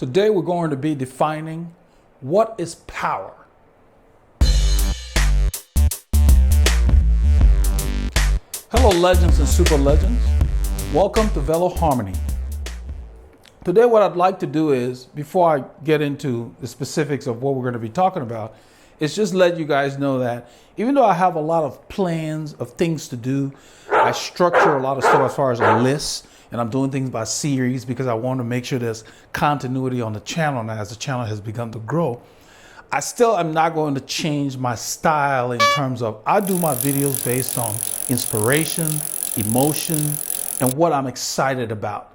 Today we're going to be defining what is power. Hello legends and super legends. Welcome to Veloharmony. Today what I'd like to do is, before I get into the specifics of what we're going to be talking about, is just let you guys know that even though I have a lot of plans of things to do, I structure a lot of stuff as far as a list, and I'm doing things by series because I want to make sure there's continuity on the channel now as the channel has begun to grow. I still am not going to change my style in terms of, I do my videos based on inspiration, emotion, and what I'm excited about,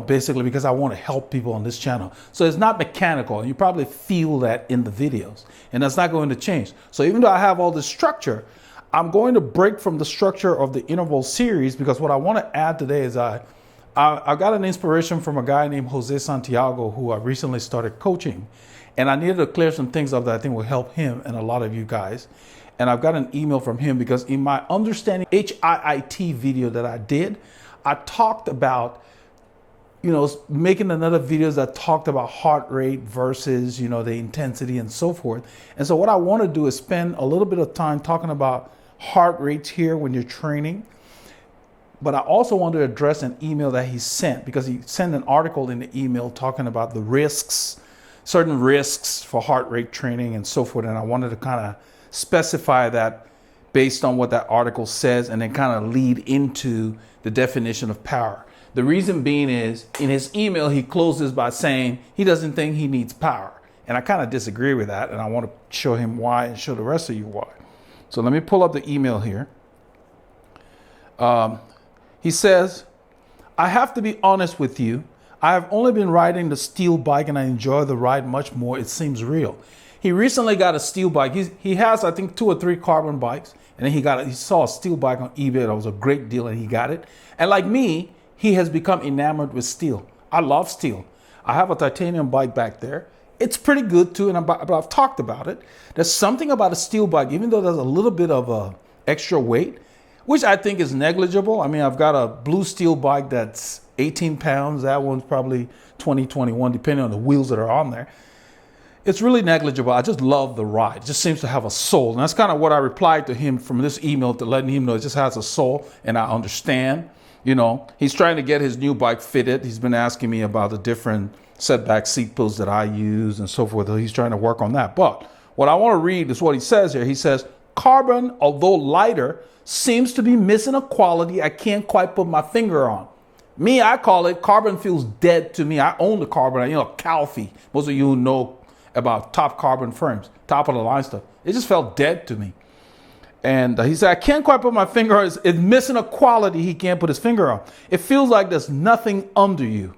basically because I want to help people on this channel. So it's not mechanical. You probably feel that in the videos, and that's not going to change. So even though I have all this structure, I'm going to break from the structure of the interval series because what I want to add today is I got an inspiration from a guy named Jose Santiago who I recently started coaching. And I needed to clear some things up that I think will help him and a lot of you guys. And I've got an email from him because in my Understanding HIIT video that I did, I talked about, making another videos that talked about heart rate versus, the intensity and so forth. And so what I want to do is spend a little bit of time talking about heart rates here when you're training. But I also want to address an email that he sent because he sent an article in the email talking about the risks, certain risks for heart rate training and so forth. And I wanted to kind of specify that based on what that article says and then kind of lead into the definition of power. The reason being is in his email, he closes by saying he doesn't think he needs power. And I kind of disagree with that. And I want to show him why and show the rest of you why. So let me pull up the email here. He says, I have to be honest with you. I have only been riding the steel bike and I enjoy the ride much more. It seems real. He recently got a steel bike. He has, I think, 2 or 3 carbon bikes. And then he saw a steel bike on eBay. That was a great deal and he got it. And like me, he has become enamored with steel. I love steel. I have a titanium bike back there. It's pretty good too. But I've talked about it. There's something about a steel bike, even though there's a little bit of extra weight, which I think is negligible. I mean, I've got a blue steel bike that's 18 pounds. That one's probably 20, 21, depending on the wheels that are on there. It's really negligible. I just love the ride. It just seems to have a soul. And that's kind of what I replied to him from this email, to letting him know it just has a soul. And I understand, he's trying to get his new bike fitted. He's been asking me about the different setback seat pills that I use and so forth. He's trying to work on that. But what I want to read is what he says here. He says, carbon, although lighter, seems to be missing a quality I can't quite put my finger on. Me, I call it carbon feels dead to me. I own the carbon, Calfee. Most of you know about top carbon frames, top of the line stuff. It just felt dead to me. And he said, I can't quite put my finger on it. It's missing a quality he can't put his finger on. It feels like there's nothing under you.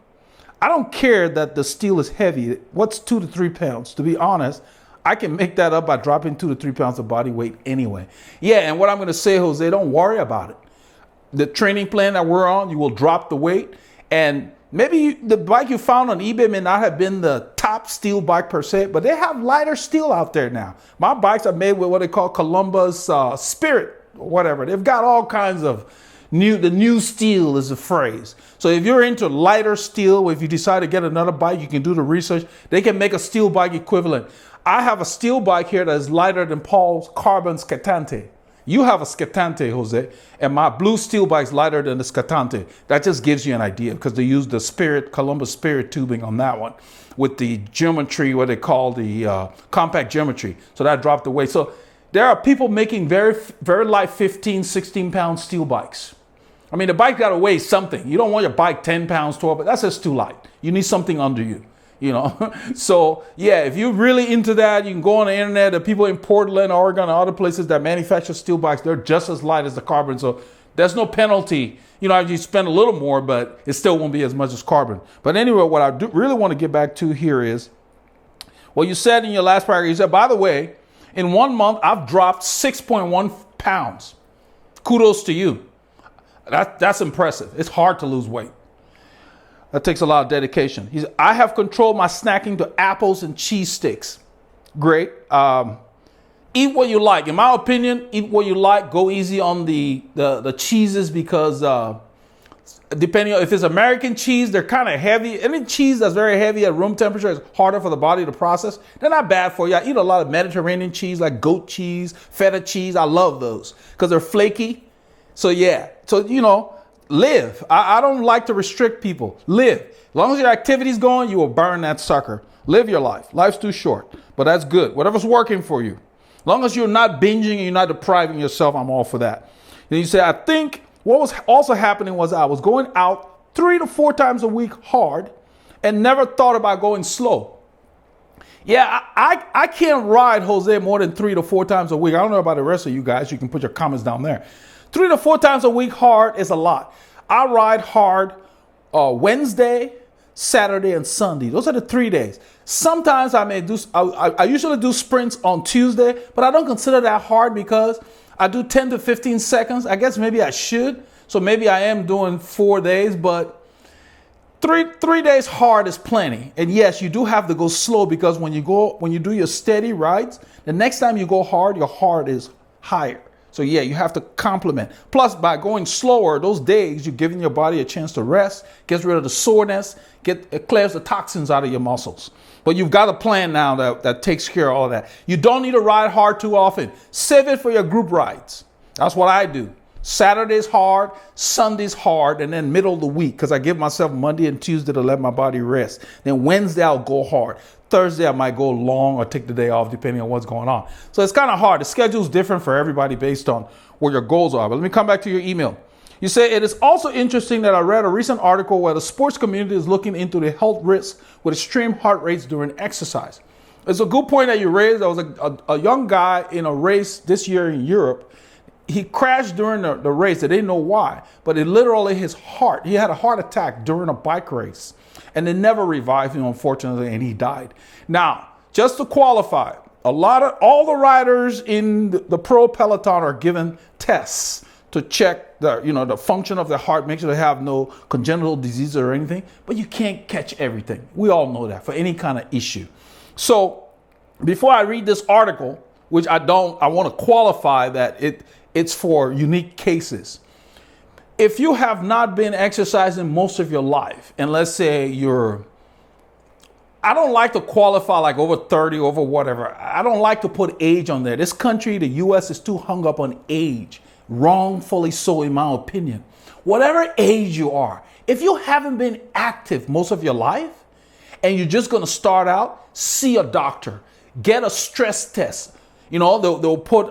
I don't care that the steel is heavy. What's 2 to 3 pounds? To be honest, I can make that up by dropping 2 to 3 pounds of body weight anyway. Yeah, and what I'm going to say, Jose, don't worry about it. The training plan that we're on, you will drop the weight. And maybe the bike you found on eBay may not have been the top steel bike per se, but they have lighter steel out there now. My bikes are made with what they call Columbus Spirit, or whatever. They've got all kinds of the new steel is the phrase. So if you're into lighter steel, if you decide to get another bike, you can do the research. They can make a steel bike equivalent. I have a steel bike here that is lighter than Paul's carbon Scatante. You have a Scatante, Jose, and my blue steel bike is lighter than the Scatante. That just gives you an idea because they use the Columbus Spirit tubing on that one with the geometry, what they call the compact geometry. So that dropped the weight. So there are people making very, very light 15, 16 pound steel bikes. I mean, the bike got to weigh something. You don't want your bike 10 pounds, 12, but that's just too light. You need something under you. So yeah, if you're really into that, you can go on the internet. The people in Portland, Oregon, and other places that manufacture steel bikes, they're just as light as the carbon. So there's no penalty. You spend a little more, but it still won't be as much as carbon. But anyway, what I really want to get back to here is, well, you said in your last paragraph, you said, by the way, in 1 month, I've dropped 6.1 pounds. Kudos to you. That's impressive. It's hard to lose weight. That takes a lot of dedication. He said, I have controlled my snacking to apples and cheese sticks. Great. Eat what you like. In my opinion, eat what you like. Go easy on the cheeses because Depending on if it's American cheese, they're kind of heavy. Any cheese that's very heavy at room temperature is harder for the body to process. They're not bad for you. I eat a lot of Mediterranean cheese, like goat cheese, feta cheese. I love those because they're flaky. So yeah, so live. I don't like to restrict people. Live. As long as your activity's going, you will burn that sucker. Live your life. Life's too short, but that's good. Whatever's working for you. As long as you're not binging and you're not depriving yourself, I'm all for that. Then you say, I think what was also happening was I was going out 3 to 4 times a week hard and never thought about going slow. Yeah, I can't ride, Jose, more than 3 to 4 times a week. I don't know about the rest of you guys. You can put your comments down there. 3 to 4 times a week hard is a lot. I ride hard Wednesday, Saturday, and Sunday. Those are the 3 days. Sometimes I may do, I usually do sprints on Tuesday, but I don't consider that hard because I do 10 to 15 seconds. I guess maybe I should. So maybe I am doing 4 days, but three days hard is plenty. And yes, you do have to go slow because when you do your steady rides, the next time you go hard, your heart is higher. So yeah, you have to complement. Plus, by going slower, those days, you're giving your body a chance to rest, gets rid of the soreness, it clears the toxins out of your muscles. But you've got a plan now that takes care of all that. You don't need to ride hard too often. Save it for your group rides. That's what I do. Saturday's hard, Sunday's hard, and then middle of the week, because I give myself Monday and Tuesday to let my body rest. Then Wednesday, I'll go hard. Thursday, I might go long or take the day off, depending on what's going on. So it's kind of hard. The schedule's different for everybody based on what your goals are. But let me come back to your email. You say, it is also interesting that I read a recent article where the sports community is looking into the health risks with extreme heart rates during exercise. It's a good point that you raised. There was a young guy in a race this year in Europe. He crashed during the race. They didn't know why, but it literally his heart. He had a heart attack during a bike race, and they never revived him, unfortunately, and he died. Now, just to qualify, all the riders in the pro peloton are given tests to check the function of their heart, make sure they have no congenital disease or anything. But you can't catch everything. We all know that for any kind of issue. So before I read this article, which I want to qualify that it's for unique cases. If you have not been exercising most of your life, and let's say I don't like to qualify like over 30, over whatever. I don't like to put age on there. This country, the U.S., is too hung up on age. Wrongfully so, in my opinion. Whatever age you are, if you haven't been active most of your life and you're just going to start out, see a doctor, get a stress test. They'll put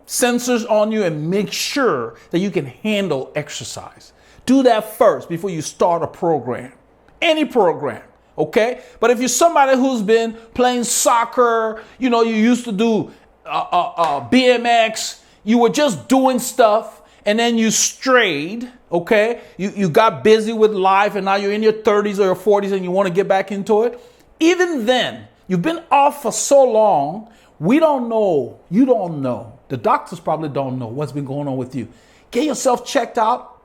sensors on you and make sure that you can handle exercise. Do that first before you start a program, any program. Okay. But if you're somebody who's been playing soccer, you used to do BMX, you were just doing stuff and then you strayed, okay? You got busy with life and now you're in your 30s or your 40s and you want to get back into it. Even then, you've been off for so long, we don't know. You don't know. The doctors probably don't know what's been going on with you. Get yourself checked out.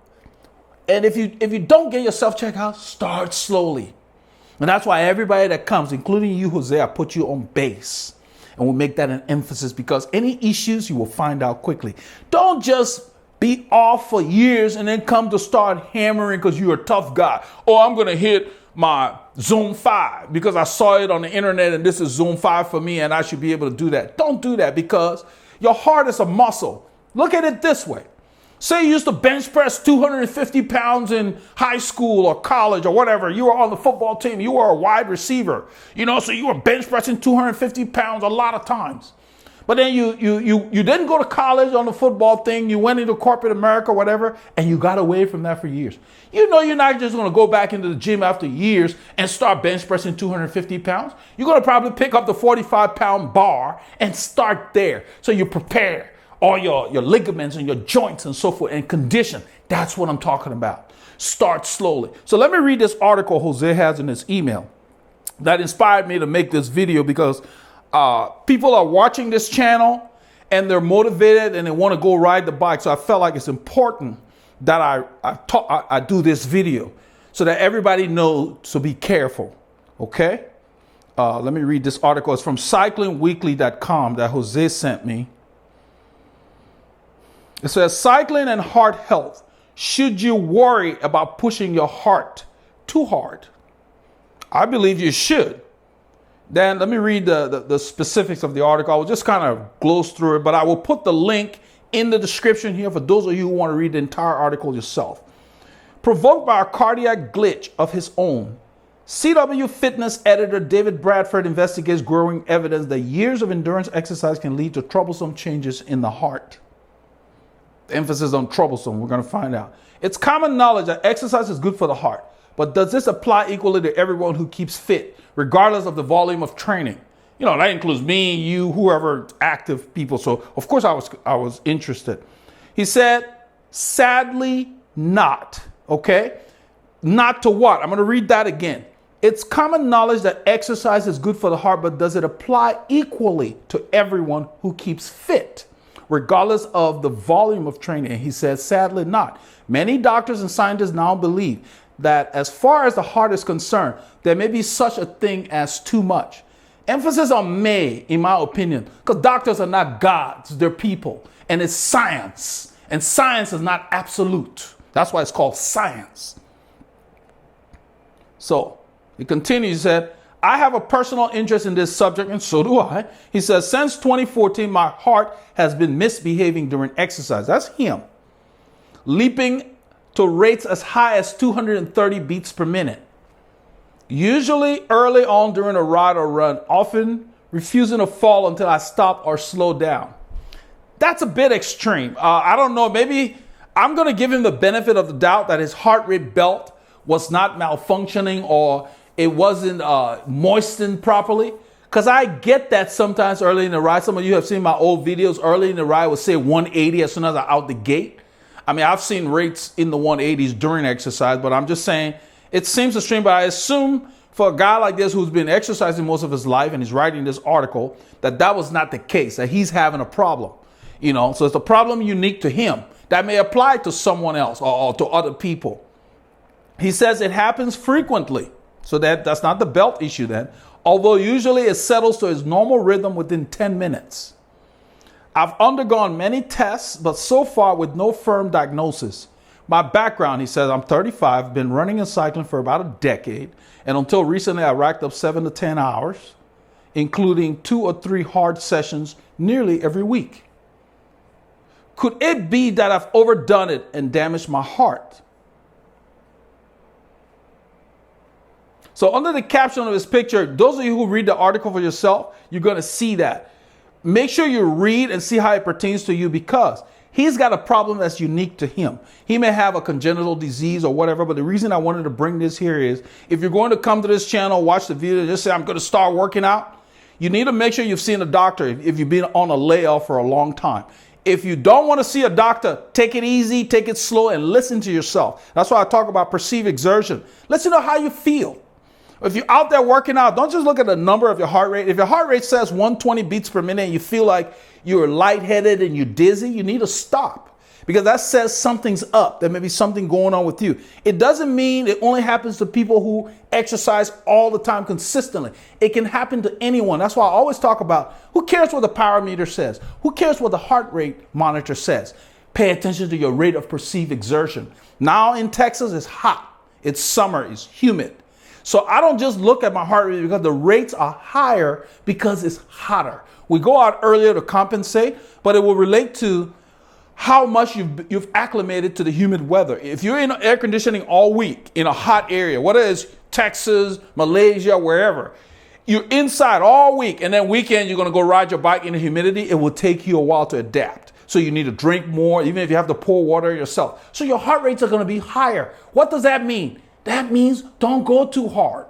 And if you don't get yourself checked out, start slowly. And that's why everybody that comes, including you, Jose, I put you on base. And we'll make that an emphasis because any issues you will find out quickly. Don't just be off for years and then come to start hammering because you're a tough guy. Oh, I'm going to hit my Zoom 5 because I saw it on the internet and this is Zoom 5 for me and I should be able to do that. Don't do that because your heart is a muscle. Look at it this way. Say you used to bench press 250 pounds in high school or college or whatever. You were on the football team. You were a wide receiver, so you were bench pressing 250 pounds a lot of times. But then you didn't go to college on the football thing. You went into corporate America or whatever, and you got away from that for years. You're not just going to go back into the gym after years and start bench pressing 250 pounds. You're going to probably pick up the 45-pound bar and start there. So you prepare all your ligaments and your joints and so forth and condition. That's what I'm talking about. Start slowly. So let me read this article Jose has in his email that inspired me to make this video because people are watching this channel and they're motivated and they want to go ride the bike. So I felt like it's important that I do this video so that everybody knows to be careful. Okay? Let me read this article. It's from cyclingweekly.com that Jose sent me. It says, cycling and heart health. Should you worry about pushing your heart too hard? I believe you should. Then let me read the specifics of the article. I will just kind of gloss through it, but I will put the link in the description here for those of you who want to read the entire article yourself. Provoked by a cardiac glitch of his own, CW Fitness editor David Bradford investigates growing evidence that years of endurance exercise can lead to troublesome changes in the heart. The emphasis on troublesome, we're going to find out. It's common knowledge that exercise is good for the heart, but does this apply equally to everyone who keeps fit, regardless of the volume of training? You know, that includes me, you, whoever, active people. So, of course, I was interested. He said, sadly not, okay? Not to what? I'm going to read that again. It's common knowledge that exercise is good for the heart, but does it apply equally to everyone who keeps fit, regardless of the volume of training? And he says, sadly not. Many doctors and scientists now believe that as far as the heart is concerned, there may be such a thing as too much. Emphasis on may, in my opinion, because doctors are not gods, they're people. And it's science. And science is not absolute. That's why it's called science. So, he continues, he said, I have a personal interest in this subject, and so do I. He says, since 2014, my heart has been misbehaving during exercise. That's him. Leaping to rates as high as 230 beats per minute. Usually early on during a ride or run, often refusing to fall until I stop or slow down. That's a bit extreme. I don't know, maybe I'm going to give him the benefit of the doubt that his heart rate belt was not malfunctioning or it wasn't moistened properly. Because I get that sometimes early in the ride. Some of you have seen my old videos. Early in the ride would say 180 as soon as I'm out the gate. I mean, I've seen rates in the 180s during exercise, but I'm just saying it seems extreme. But I assume for a guy like this who's been exercising most of his life and he's writing this article, that was not the case, that he's having a problem. You know, so it's a problem unique to him that may apply to someone else or to other people. He says it happens frequently. So that's not the belt issue then. Although usually it settles to its normal rhythm within 10 minutes. I've undergone many tests, but so far with no firm diagnosis. My background, he says, I'm 35, been running and cycling for about a decade. And until recently, I racked up 7 to 10 hours, including 2 or 3 hard sessions nearly every week. Could it be that I've overdone it and damaged my heart? So under the caption of his picture, those of you who read the article for yourself, you're going to see that. Make sure you read and see how it pertains to you because he's got a problem that's unique to him. He may have a congenital disease or whatever, but the reason I wanted to bring this here is if you're going to come to this channel, watch the video, just say, I'm going to start working out, you need to make sure you've seen a doctor if you've been on a layoff for a long time. If you don't want to see a doctor, take it easy, take it slow, and listen to yourself. That's why I talk about perceived exertion. Let you know how you feel. If you're out there working out, don't just look at the number of your heart rate. If your heart rate says 120 beats per minute and you feel like you're lightheaded and you're dizzy, you need to stop because that says something's up. There may be something going on with you. It doesn't mean it only happens to people who exercise all the time consistently. It can happen to anyone. That's why I always talk about who cares what the power meter says? Who cares what the heart rate monitor says? Pay attention to your rate of perceived exertion. Now in Texas, it's hot. It's summer. It's humid. So I don't just look at my heart rate because the rates are higher because it's hotter. We go out earlier to compensate, but it will relate to how much you've acclimated to the humid weather. If you're in air conditioning all week in a hot area, whether it's Texas, Malaysia, wherever, you're inside all week and then weekend you're going to go ride your bike in the humidity, it will take you a while to adapt. So you need to drink more, even if you have to pour water yourself. So your heart rates are going to be higher. What does that mean? That means don't go too hard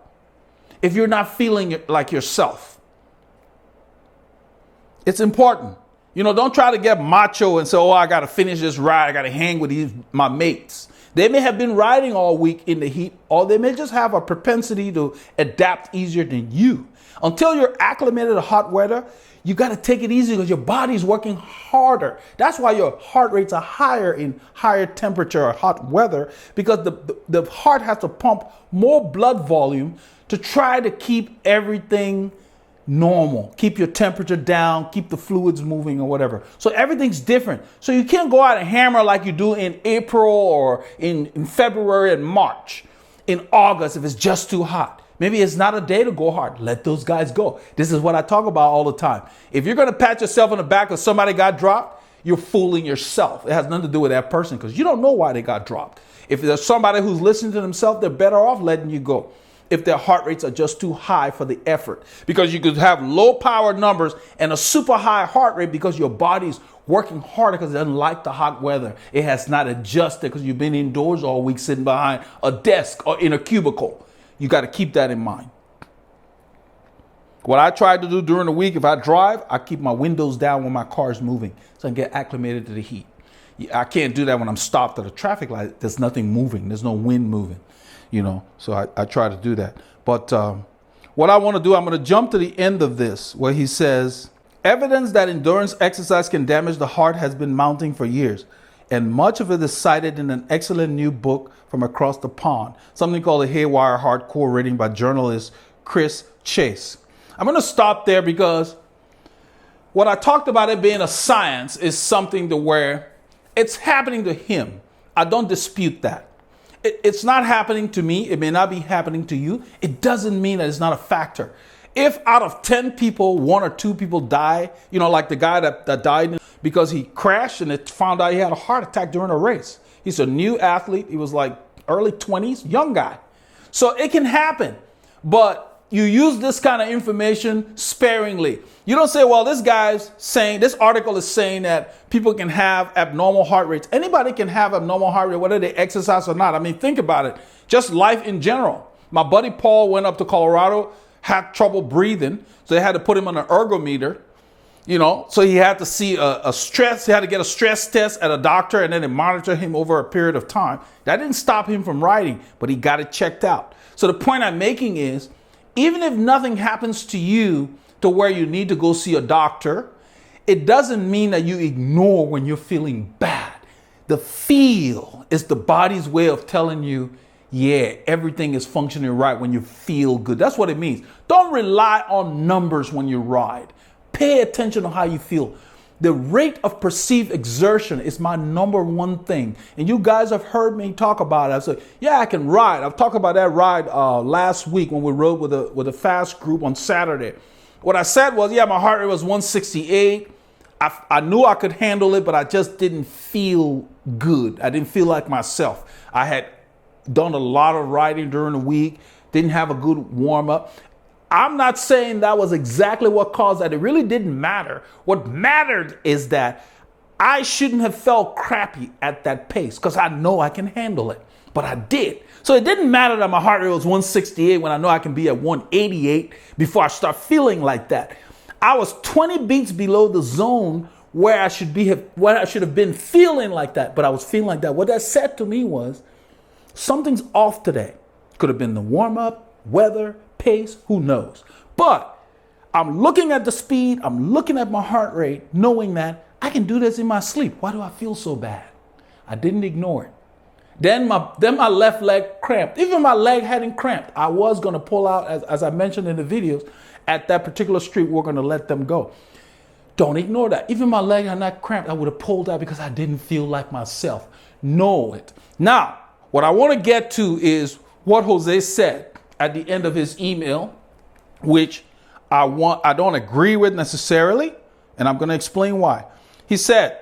if you're not feeling like yourself. It's important. You know, don't try to get macho and say, oh, I got to finish this ride. I got to hang with my mates. They may have been riding all week in the heat, or they may just have a propensity to adapt easier than you. Until you're acclimated to hot weather, you got to take it easy because your body's working harder. That's why your heart rates are higher in higher temperature or hot weather because the heart has to pump more blood volume to try to keep everything normal. Keep your temperature down, keep the fluids moving or whatever. So everything's different. So you can't go out and hammer like you do in April or in February and March. In August, if it's just too hot. Maybe it's not a day to go hard. Let those guys go. This is what I talk about all the time. If you're going to pat yourself on the back because somebody got dropped, you're fooling yourself. It has nothing to do with that person because you don't know why they got dropped. If there's somebody who's listening to themselves, they're better off letting you go if their heart rates are just too high for the effort. Because you could have low power numbers and a super high heart rate because your body's working harder because it doesn't like the hot weather. It has not adjusted because you've been indoors all week sitting behind a desk or in a cubicle. You got to keep that in mind. What I try to do during the week, if I drive, I keep my windows down when my car is moving so I can get acclimated to the heat. I can't do that when I'm stopped at a traffic light. There's nothing moving. There's no wind moving, so I try to do that. But what I want to do, I'm going to jump to the end of this where he says, evidence that endurance exercise can damage the heart has been mounting for years. And much of it is cited in an excellent new book from across the pond, something called The Haywire Hardcore, written by journalist Chris Chase. I'm going to stop there because what I talked about it being a science is something to where it's happening to him. I don't dispute that. It's not happening to me. It may not be happening to you. It doesn't mean that it's not a factor. If out of 10 people, 1 or 2 people die, like the guy that died because he crashed and it found out he had a heart attack during a race. He's a new athlete. He was like early 20s, young guy. So it can happen, but you use this kind of information sparingly. You don't say, well, this article is saying that people can have abnormal heart rates. Anybody can have abnormal heart rate, whether they exercise or not. I mean, think about it. Just life in general. My buddy Paul went up to Colorado, had trouble breathing, so they had to put him on an ergometer. So he had to see he had to get a stress test at a doctor and then they monitor him over a period of time. That didn't stop him from riding, but he got it checked out. So the point I'm making is, even if nothing happens to you to where you need to go see a doctor, it doesn't mean that you ignore when you're feeling bad. The feel is the body's way of telling you, yeah, everything is functioning right when you feel good. That's what it means. Don't rely on numbers when you ride. Pay attention to how you feel. The rate of perceived exertion is my number one thing. And you guys have heard me talk about it. I said, yeah, I can ride. I've talked about that ride last week when we rode with a fast group on Saturday. What I said was, yeah, my heart rate was 168. I knew I could handle it, but I just didn't feel good. I didn't feel like myself. I had done a lot of riding during the week, didn't have a good warm up. I'm not saying that was exactly what caused that. It really didn't matter. What mattered is that I shouldn't have felt crappy at that pace because I know I can handle it, but I did. So it didn't matter that my heart rate was 168 when I know I can be at 188 before I start feeling like that. I was 20 beats below the zone where I should have been feeling like that, but I was feeling like that. What that said to me was, something's off today. Could have been the warm-up, weather, pace, who knows? But I'm looking at the speed, I'm looking at my heart rate, knowing that I can do this in my sleep. Why do I feel so bad? I didn't ignore it. Then my left leg cramped. Even my leg hadn't cramped. I was going to pull out, as I mentioned in the videos, at that particular street, we're going to let them go. Don't ignore that. Even my leg had not cramped, I would have pulled out because I didn't feel like myself. Know it. Now, what I want to get to is what Jose said at the end of his email, which I don't agree with necessarily, and I'm going to explain why. He said,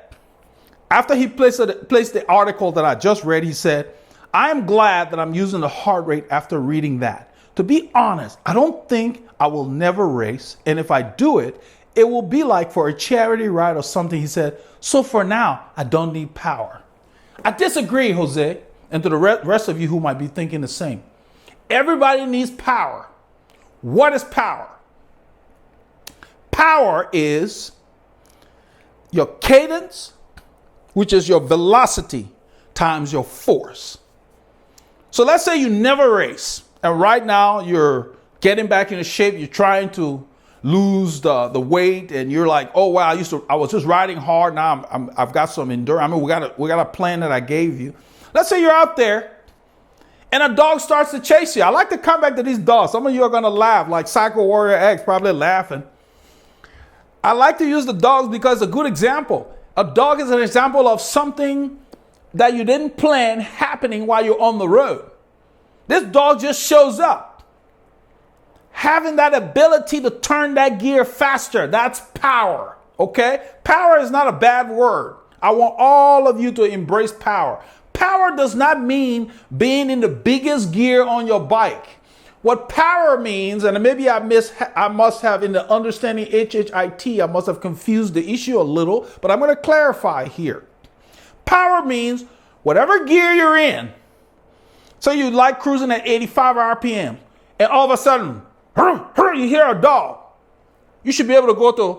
after he placed the article that I just read, he said, I am glad that I'm using the heart rate after reading that. To be honest, I don't think I will never race, and if I do it, it will be like for a charity ride or something. He said, so for now, I don't need power. I disagree, Jose, and to the rest of you who might be thinking the same. Everybody needs power. What is power? Power is your cadence, which is your velocity times your force. So let's say you never race, and right now you're getting back into shape. You're trying to lose the weight, and you're like, oh wow, I was just riding hard. Now I've got some endurance. I mean, we got a plan that I gave you. Let's say you're out there and a dog starts to chase you. I like to come back to these dogs. Some of you are going to laugh, like Psycho Warrior X probably laughing. I like to use the dogs because it's a good example. A dog is an example of something that you didn't plan happening while you're on the road. This dog just shows up. Having that ability to turn that gear faster, that's power, okay? Power is not a bad word. I want all of you to embrace power. Power does not mean being in the biggest gear on your bike. What power means, and maybe I must have in the understanding HHIT, I must have confused the issue a little, but I'm going to clarify here. Power means whatever gear you're in. So you like cruising at 85 RPM, and all of a sudden, you hear a dog. You should be able to go to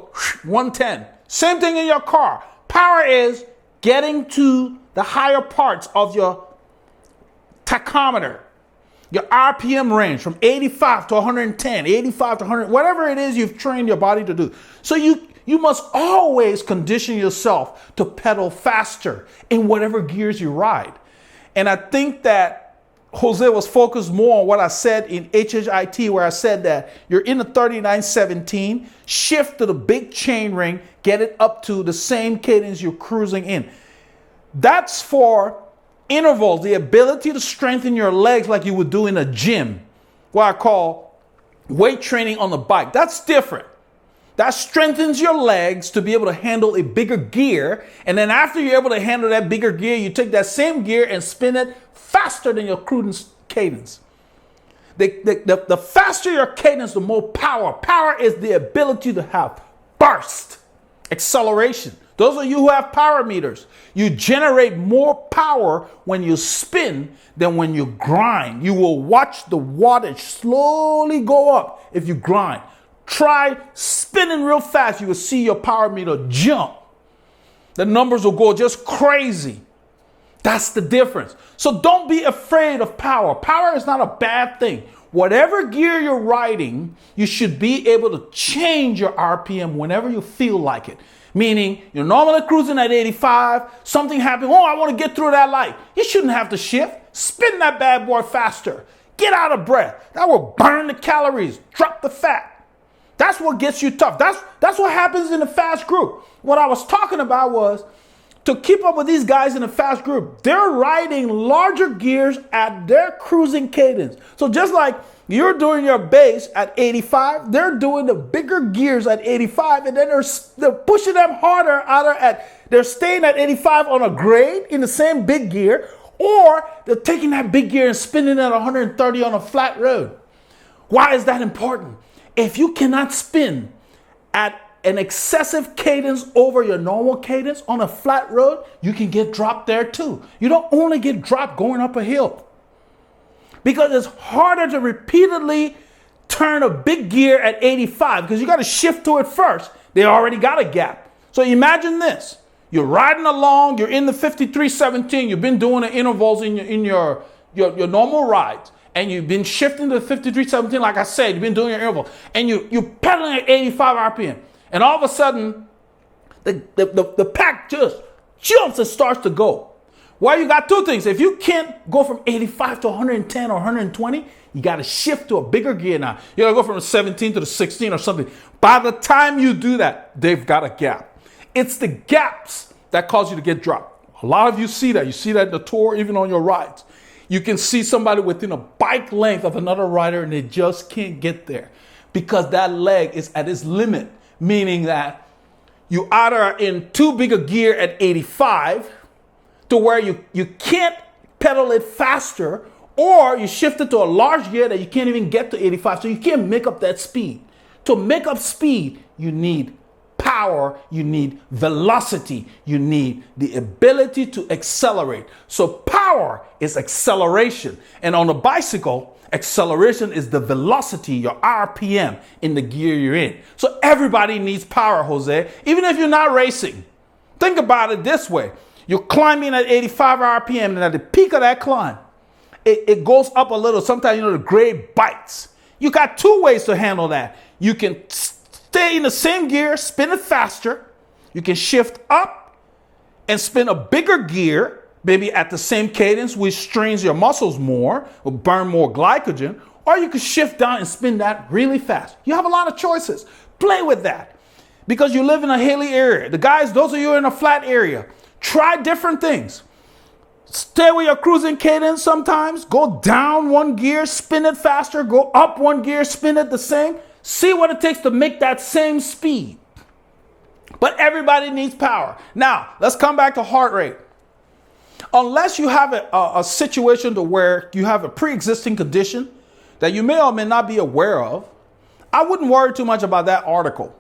110. Same thing in your car. Power is getting to the higher parts of your tachometer, your RPM range from 85 to 110, 85 to 100, whatever it is you've trained your body to do. So you must always condition yourself to pedal faster in whatever gears you ride. And I think that Jose was focused more on what I said in HHIT, where I said that you're in the 3917, shift to the big chain ring, get it up to the same cadence you're cruising in. That's for intervals, the ability to strengthen your legs like you would do in a gym, what I call weight training on the bike. That's different. That strengthens your legs to be able to handle a bigger gear. And then after you're able to handle that bigger gear, you take that same gear and spin it faster than your cruising cadence. The faster your cadence, the more power. Power is the ability to have burst, acceleration. Those of you who have power meters, you generate more power when you spin than when you grind. You will watch the wattage slowly go up if you grind. Try spinning real fast. You will see your power meter jump. The numbers will go just crazy. That's the difference. So don't be afraid of power. Power is not a bad thing. Whatever gear you're riding, you should be able to change your RPM whenever you feel like it. Meaning, you're normally cruising at 85, something happened, I want to get through that light. You shouldn't have to shift. Spin that bad boy faster. Get out of breath. That will burn the calories, drop the fat. That's what gets you tough. That's what happens in a fast group. What I was talking about was to keep up with these guys in a fast group. They're riding larger gears at their cruising cadence. So just like you're doing your base at 85, they're doing the bigger gears at 85, and then they're pushing them harder. Either they're staying at 85 on a grade in the same big gear, or they're taking that big gear and spinning at 130 on a flat road. Why is that important? If you cannot spin at an excessive cadence over your normal cadence on a flat road, you can get dropped there too. You don't only get dropped going up a hill, because it's harder to repeatedly turn a big gear at 85 because you got to shift to it first. They already got a gap. So imagine this. You're riding along, you're in the 5317, you've been doing the intervals in your normal rides, and you've been shifting to the 5317, like I said, you've been doing your interval, and you're pedaling at 85 RPM. And all of a sudden, the pack just jumps and starts to go. Well, you got two things. If you can't go from 85 to 110 or 120, you got to shift to a bigger gear now. You got to go from the 17 to the 16 or something. By the time you do that, they've got a gap. It's the gaps that cause you to get dropped. A lot of you see that. You see that in the tour, even on your rides. You can see somebody within a bike length of another rider, and they just can't get there because that leg is at its limit, meaning that you either are in too big a gear at 85 to where you can't pedal it faster, or you shift it to a large gear that you can't even get to 85, so you can't make up that speed. To make up speed, you need power, you need velocity, you need the ability to accelerate. So power is acceleration. And on a bicycle, acceleration is the velocity, your RPM in the gear you're in. So everybody needs power, Jose, even if you're not racing. Think about it this way. You're climbing at 85 RPM, and at the peak of that climb, it goes up a little. Sometimes, the grade bites. You got two ways to handle that. You can stay in the same gear, spin it faster. You can shift up and spin a bigger gear maybe at the same cadence, which strains your muscles more, will burn more glycogen, or you could shift down and spin that really fast. You have a lot of choices. Play with that because you live in a hilly area. The guys, those of you in a flat area, try different things. Stay with your cruising cadence sometimes. Go down one gear, spin it faster. Go up one gear, spin it the same. See what it takes to make that same speed. But everybody needs power. Now, let's come back to heart rate. Unless you have a situation to where you have a pre-existing condition that you may or may not be aware of, I wouldn't worry too much about that article.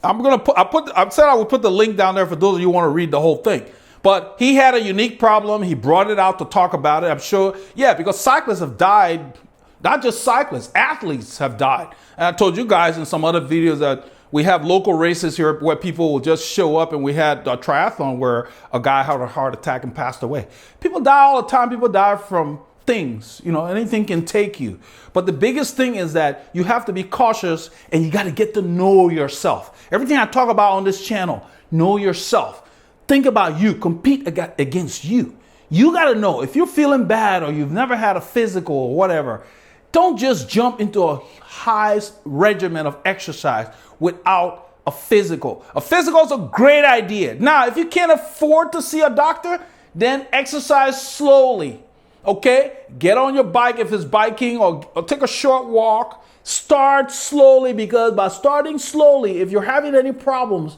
I said I would put the link down there for those of you who want to read the whole thing. But he had a unique problem. He brought it out to talk about it. I'm sure, yeah, because cyclists have died. Not just cyclists, athletes have died. And I told you guys in some other videos that we have local races here where people will just show up, and we had a triathlon where a guy had a heart attack and passed away. People die all the time. People die from things, anything can take you. But the biggest thing is that you have to be cautious and you got to get to know yourself. Everything I talk about on this channel, know yourself. Think about you, compete against you. You got to know if you're feeling bad or you've never had a physical or whatever, don't just jump into a high regimen of exercise without a physical. A physical is a great idea. Now, if you can't afford to see a doctor, then exercise slowly. Okay? Get on your bike if it's biking or take a short walk. Start slowly, because by starting slowly, if you're having any problems,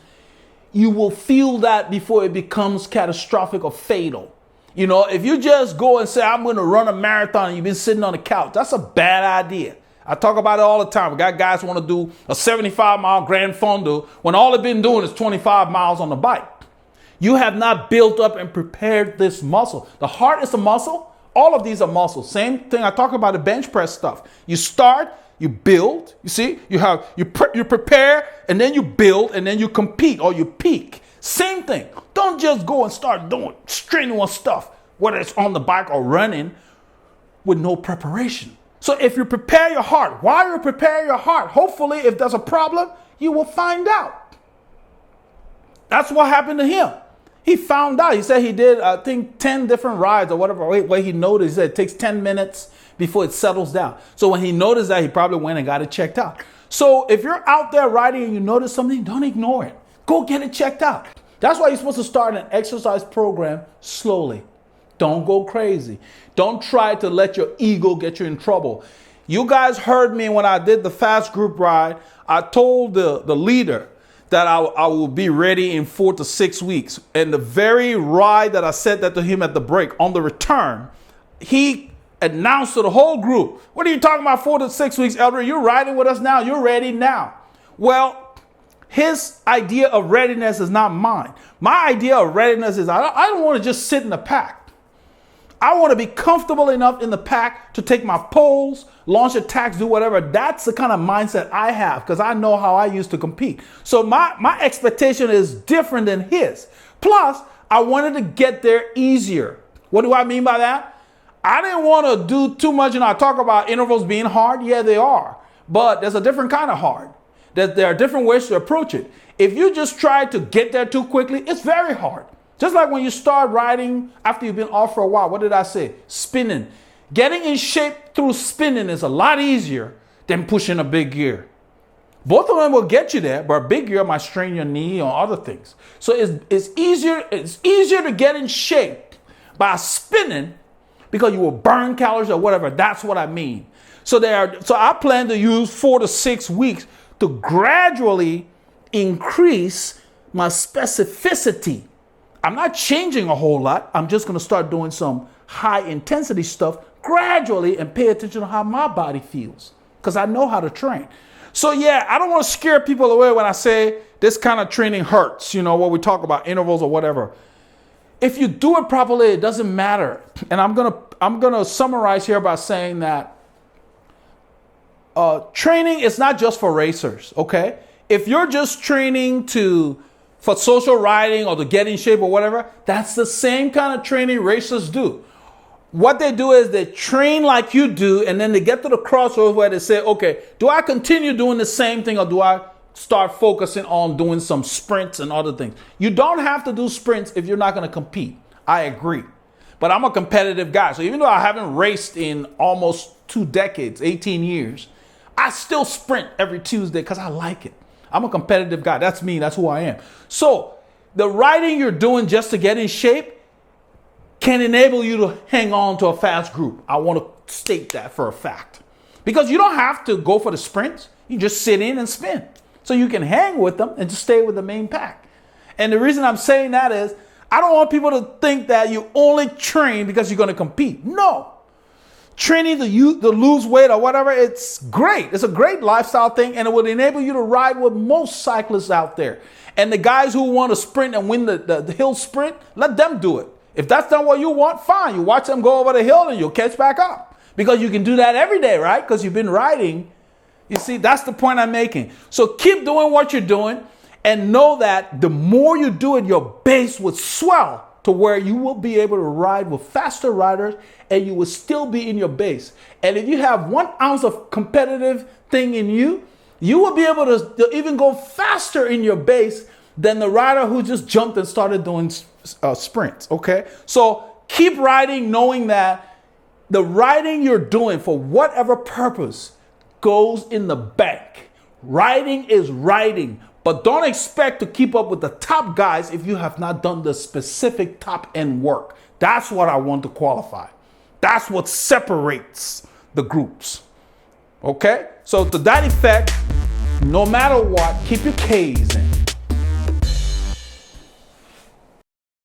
you will feel that before it becomes catastrophic or fatal. If you just go and say, I'm going to run a marathon and you've been sitting on the couch, that's a bad idea. I talk about it all the time. We got guys who want to do a 75-mile Grand Fondo when all they've been doing is 25 miles on the bike. You have not built up and prepared this muscle. The heart is a muscle. All of these are muscles. Same thing I talk about the bench press stuff. You start, you build, you see, you prepare, and then you build, and then you compete or you peak. Same thing. Don't just go and start doing strenuous stuff, whether it's on the bike or running, with no preparation. So if you prepare your heart, while you prepare your heart, hopefully if there's a problem, you will find out. That's what happened to him. He found out. He said he did, I think, 10 different rides or whatever. Where he noticed, he said it takes 10 minutes before it settles down. So when he noticed that, he probably went and got it checked out. So if you're out there riding and you notice something, don't ignore it. Go get it checked out. That's why you're supposed to start an exercise program slowly. Don't go crazy. Don't try to let your ego get you in trouble. You guys heard me when I did the fast group ride. I told the leader that I will be ready in 4 to 6 weeks. And the very ride that I said that to him at the break, on the return, he announced to the whole group, what are you talking about 4 to 6 weeks, Elder? You're riding with us now. You're ready now. Well, his idea of readiness is not mine. My idea of readiness is I don't want to just sit in the pack. I want to be comfortable enough in the pack to take my poles, launch attacks, do whatever. That's the kind of mindset I have because I know how I used to compete. So my expectation is different than his. Plus, I wanted to get there easier. What do I mean by that? I didn't want to do too much. I talk about intervals being hard. Yeah, they are. But there's a different kind of hard. There are different ways to approach it. If you just try to get there too quickly, it's very hard. Just like when you start riding after you've been off for a while. What did I say? Spinning. Getting in shape through spinning is a lot easier than pushing a big gear. Both of them will get you there, but a big gear might strain your knee or other things. So it's easier to get in shape by spinning because you will burn calories or whatever. That's what I mean. So I plan to use 4 to 6 weeks to gradually increase my specificity. I'm not changing a whole lot. I'm just going to start doing some high intensity stuff gradually and pay attention to how my body feels because I know how to train. So yeah, I don't want to scare people away when I say this kind of training hurts, what we talk about intervals or whatever. If you do it properly, it doesn't matter. And I'm going to summarize here by saying that training is not just for racers, okay? If you're just training for social riding or to get in shape or whatever, that's the same kind of training racers do. What they do is they train like you do, and then they get to the crossroads where they say, okay, do I continue doing the same thing or do I start focusing on doing some sprints and other things? You don't have to do sprints if you're not going to compete. I agree. but I'm a competitive guy. So even though I haven't raced in almost 2 decades, 18 years, I still sprint every Tuesday because I like it. I'm a competitive guy. That's me. That's who I am. So the riding you're doing just to get in shape can enable you to hang on to a fast group. I want to state that for a fact. Because you don't have to go for the sprints. You just sit in and spin. So you can hang with them and just stay with the main pack. And the reason I'm saying that is I don't want people to think that you only train because you're going to compete. No. Training to lose weight or whatever, it's great. It's a great lifestyle thing, and it would enable you to ride with most cyclists out there. And the guys who want to sprint and win the hill sprint, let them do it. If that's not what you want, fine. You watch them go over the hill and you'll catch back up. Because you can do that every day, right? Because you've been riding. You see, that's the point I'm making. So keep doing what you're doing and know that the more you do it, your base would swell to where you will be able to ride with faster riders and you will still be in your base. And if you have 1 ounce of competitive thing in you, you will be able to even go faster in your base than the rider who just jumped and started doing sprints, okay? So keep riding knowing that the riding you're doing for whatever purpose goes in the bank. Riding is riding. But don't expect to keep up with the top guys if you have not done the specific top end work. That's what I want to qualify. That's what separates the groups. Okay? So to that effect, no matter what, keep your K's in.